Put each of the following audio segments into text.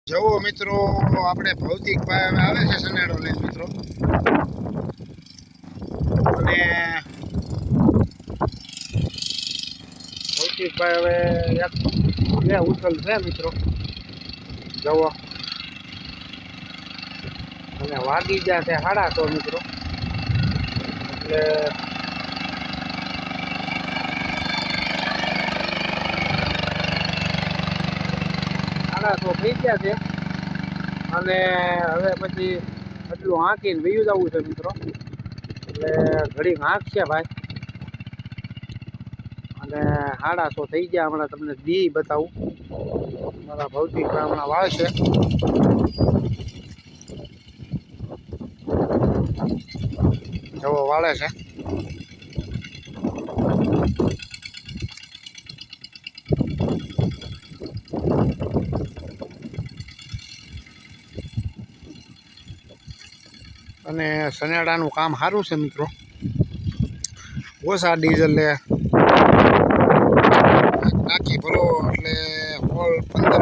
જવો મિત્રો, આપણે ભૌતિકભાઈ હવે આવે છે સનેડો લઈને મિત્રો, અને ભૌતિકભાઈ હવે એક બે ઉથલ છે મિત્રો. જવો અને વાગી ગયા છે 6:30 મિત્રો, એટલે તો થઈ ગયા છે. અને હવે પછી એટલું હાંકીને વયું જવું છે મિત્રો, એટલે ઘડી હાંકશે ભાઈ. અને 6:30 થઈ ગયા. હમણાં તમને દી બતાવું, મારા ભૌતિક હમણાં વાળશે. જવો વાળે છે. અને સનેડાનું કામ સારું છે મિત્રો, ઓછા ડીઝલ લે, નાખી ભરો એટલે હોલ 15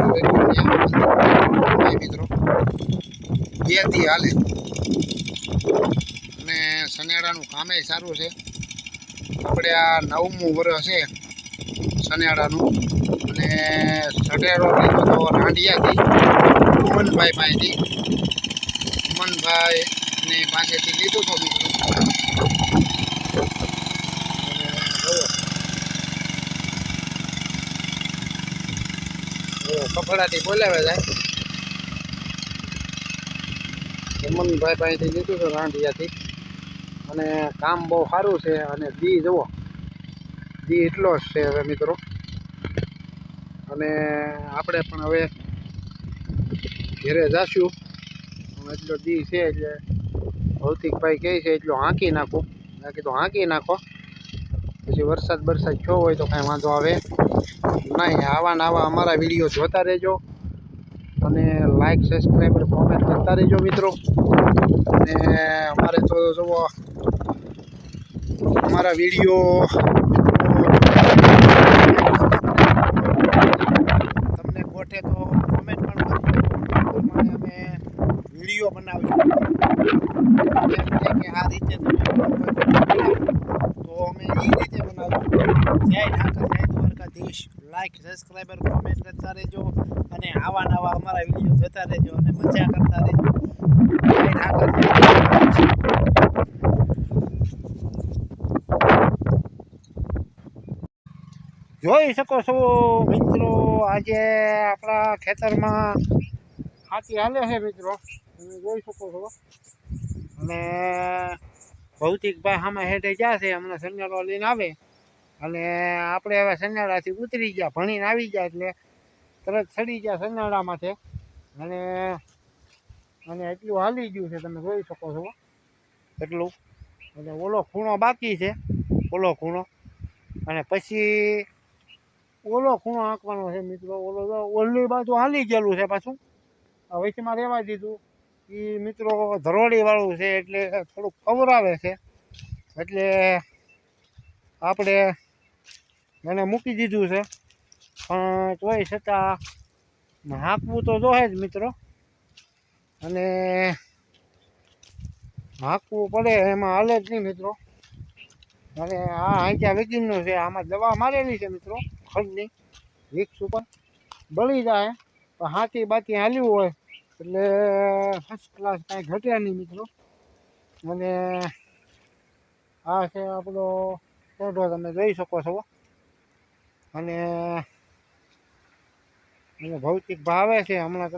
મિત્રો 2 દી હાલે. અને સનેડાનું કામે સારું છે. આપણે આ 9મું વર્ષ છે સનેડાનું. અને સટેરો લીધો તો રાંડિયાથી ઉમનભાઈ પાસેથી, ઉમનભાઈ ને પાસેથી લીધું તો મિત્રો. કપડાથી બોલાવે જાય. ઉમનભાઈ પાસેથી લીધું તો રાંડિયાથી. અને કામ બહુ સારું છે. અને દી જુઓ, દી એટલો જ છે હવે મિત્રો. અને આપણે પણ હવે ઘેરે જઈશું. એટલો દી છે એટલે ભૌતિકભાઈ કહે છે એટલું હાંકી નાખું. મેં કીધું હાંકી નાખો, પછી વરસાદ થયો હોય તો કાંઈ વાંધો આવે નહીં. આવા ને આવા અમારા વિડીયો જોતા રહેજો, અને લાઈક સબસ્ક્રાઈબર કોમેન્ટ કરતા રહેજો મિત્રો. અને અમારે તો જુઓ અમારા વિડીયો તમને ગોઠે તો કોમેન્ટ પણ કરજો. અમે વિડીયો બનાવ્યો કે આ રીતે તમે તો અમે એ રીતે બનાવ્યું. જય ઠાકર, જય દ્વારકાધીશ. લાઈક સબસ્ક્રાઈબર કોમેન્ટ કરતા રહેજો, અને આવા નવા અમારા વિડીયો જોતા રહેજો, અને મજા કરતા રહેજો. જય ઠાકર, જય દ્વારકાધીશ. જોઈ શકો છો મિત્રો, આજે આપણા ખેતરમાં હાથી હાલે છે મિત્રો, તમે જોઈ શકો છો. અને ભૌતિકભાઈ સામે હેઠે ગયા છે, હમણાં સનેડો લઈને આવે. અને આપણે હવે સનેડાથી ઉતરી ગયા, ભણીને આવી ગયા એટલે તરત ચડી ગયા સનેડામાંથી. અને એટલું હાલી ગયું છે, તમે જોઈ શકો છો એટલું. એટલે ઓલો ખૂણો બાકી છે, ઓલો ખૂણો. અને પછી ઓલો ખૂણો આંકવાનો છે મિત્રો. ઓલી બાજુ હાલી ગયેલું છે પાછું, વચમાં રહેવા દીધું. એ મિત્રો ધરોડીવાળું છે એટલે થોડુંક કવરાવે છે, એટલે આપણે એને મૂકી દીધું છે. પણ તોય છતાં હાંકવું તો જોહે જ મિત્રો. અને હાંકવું પડે, એમાં હાલે જ નહીં મિત્રો. અને આ હાંચ્યા વેકીનનું છે, આમાં દવા મારેલી છે મિત્રો ખડની. વિક્સ ઉપર બળી જાય, પણ હાથી બાથી હાલ્યું હોય એટલે ફર્સ્ટ ક્લાસ, કાંઈ ઘટે નહીં મિત્રો. અને આ છે આપણો ફોટો, તમે જોઈ શકો છો. અને ભૌતિક ભાવે છે, હમણાં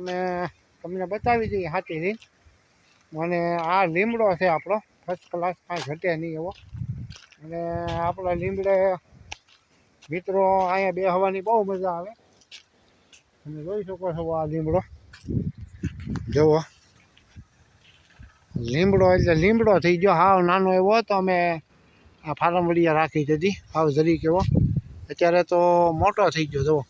તમને બતાવી દઈએ હાથીથી. અને આ લીમડો છે આપણો ફર્સ્ટ ક્લાસ, કાંઈ ઘટે નહીં એવો. અને આપણા લીમડે મિત્રો અહીંયા બેસવાની બહુ મજા આવે. તમે જોઈ શકો છો આ લીમડો. જુઓ લીમડો એટલે લીમડો થઈ ગયો. હાવ નાનો એવો તો અમે આ ફાર્મવડિયા રાખી દીધી, હાવ જરીક એવો. અત્યારે તો મોટો થઈ ગયો. જુઓ